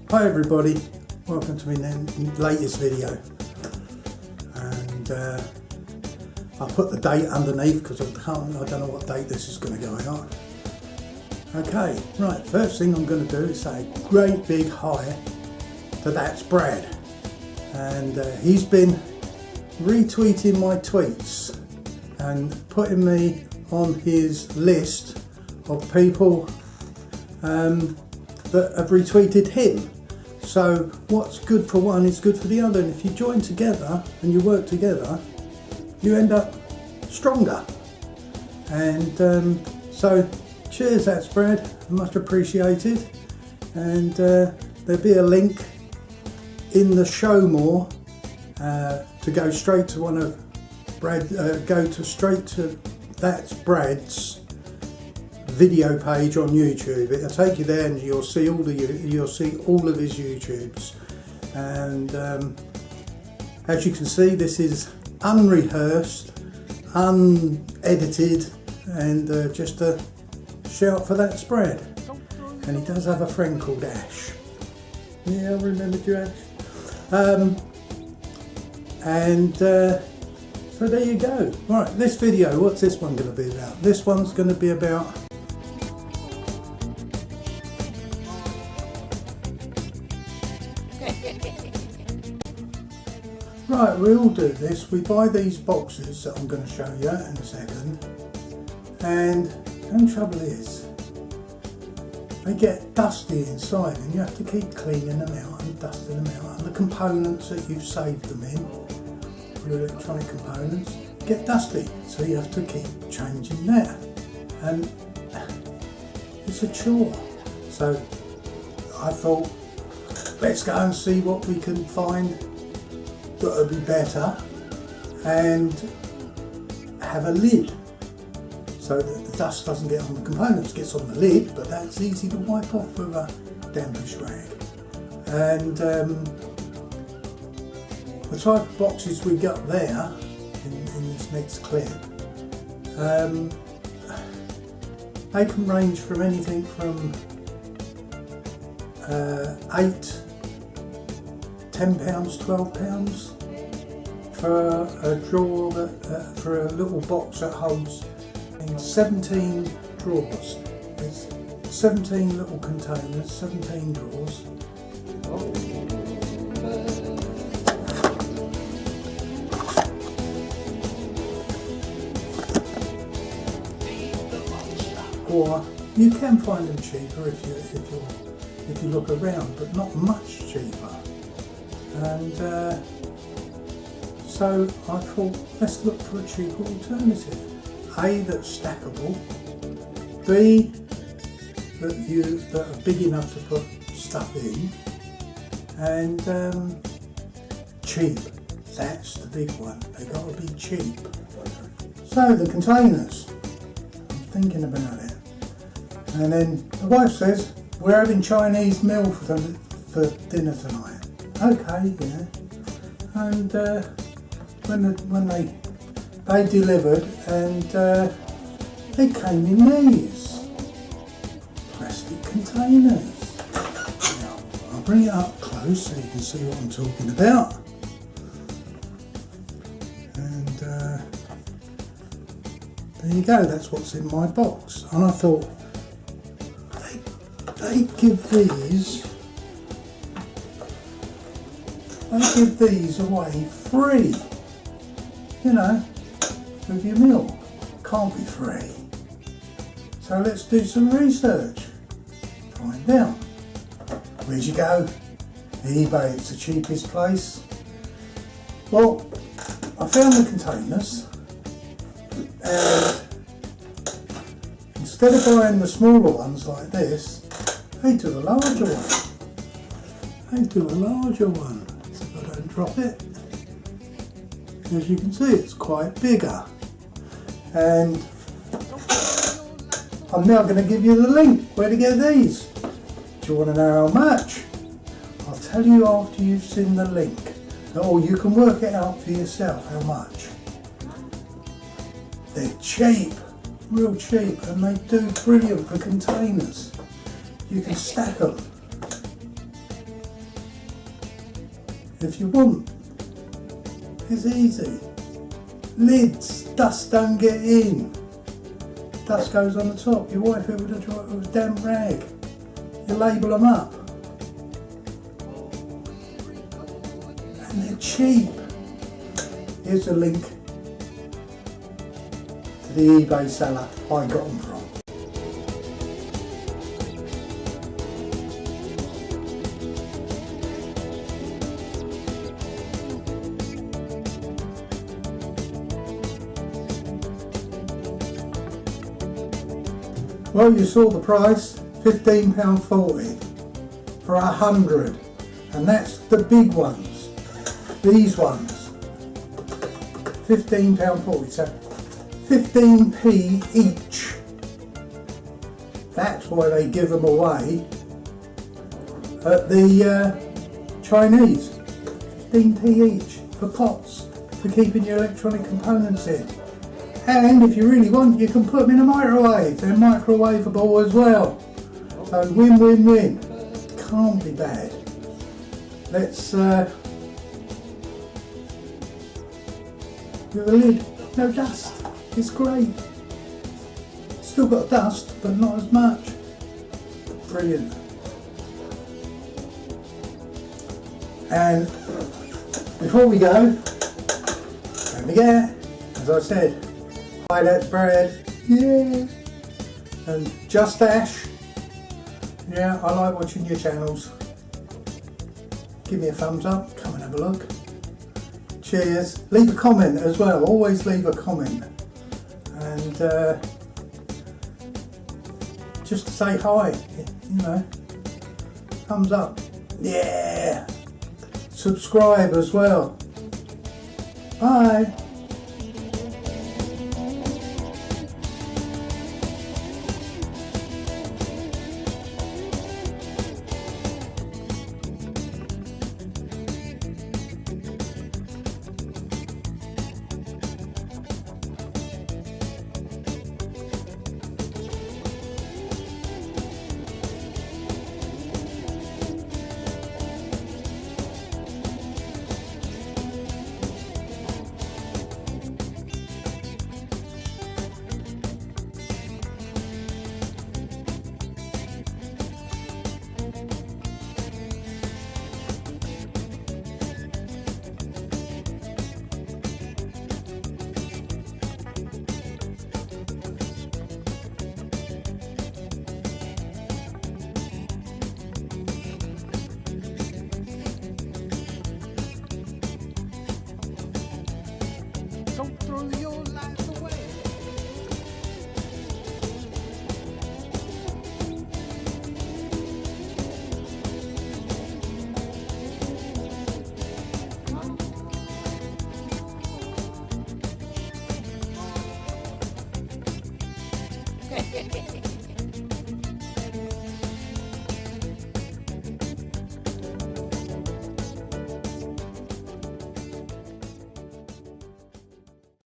Hi everybody, welcome to my latest video, and I put the date underneath because I don't know what date this is going to go out. Okay, right, first thing I'm going to do is say a great big hi to That's Brad, and he's been retweeting my tweets and putting me on his list of people that have retweeted him. So what's good for one is good for the other, and if you join together and you work together, you end up stronger. And so cheers, That's Brad, much appreciated. And there'll be a link in the show more to go straight to one of Brad, straight to That's Brad's video page on YouTube. It'll take you there, and you'll see all of his YouTubes. And as you can see, this is unrehearsed, unedited, and just a shout for That's Brad. And he does have a friend called Ash. Yeah, I remembered you, Ash. So there you go. Right, this video, what's this one going to be about? This one's going to be about right, we all do this. We buy these boxes that I'm going to show you in a second, and the trouble is they get dusty inside, and you have to keep cleaning them out and dusting them out, and the components that you've saved them in, your electronic components, get dusty, so you have to keep changing that, and it's a chore. So I thought, let's go and see what we can find that would be better and have a lid so that the dust doesn't get on the components, gets on the lid, but that's easy to wipe off with a dampish rag. And the type of boxes we got there in this next clip, they can range from anything from £8, £10, £12 for a drawer for a little box that holds 17 drawers. There's 17 little containers, 17 drawers. Or you can find them cheaper if you look around, but not much cheaper. And so I thought, let's look for a cheaper alternative. A, that's stackable. B, that are big enough to put stuff in. And cheap. That's the big one. They got to be cheap. So the containers. I'm thinking about it. And then the wife says, we're having Chinese meal for dinner tonight. Okay, yeah. And when they delivered, and they came in these plastic containers. Now, I'll bring it up close so you can see what I'm talking about. And there you go, that's what's in my box. And I thought, they give these away free, you know, with your meal. Can't be free. So let's do some research. Find out. Where'd you go? eBay, it's the cheapest place. Well, I found the containers, and instead of buying the smaller ones like this, they do a larger one. So if I don't drop it, as you can see, it's quite bigger. And I'm now going to give you the link where to get these. Do you want to know how much? I'll tell you after you've seen the link. Or you can work it out for yourself how much. They're cheap, real cheap, and they do brilliant for containers. You can stack them. if you want. It's easy. Lids, dust don't get in. Dust goes on the top. You wipe it with a damp rag. You label them up. And they're cheap. Here's a link to the eBay seller I got them from. Well, you saw the price, £15.40 for 100, and that's the big ones. These ones, £15.40, so 15p each. That's why they give them away at the Chinese. 15p each for pots, for keeping your electronic components in. And if you really want, you can put them in a microwave. They're microwavable as well. So win-win-win. Can't be bad. Let's with a lid, no dust. It's great. Still got dust, but not as much. Brilliant. And before we go, don't forget, as I said, hi, that's Brad, yeah, and Just Ash, yeah, I like watching your channels. Give me a thumbs up, come and have a look. Cheers. Leave a comment as well, always leave a comment. And just to say hi, you know, thumbs up, yeah. Subscribe as well. Bye. Don't throw your life away. Hehehehe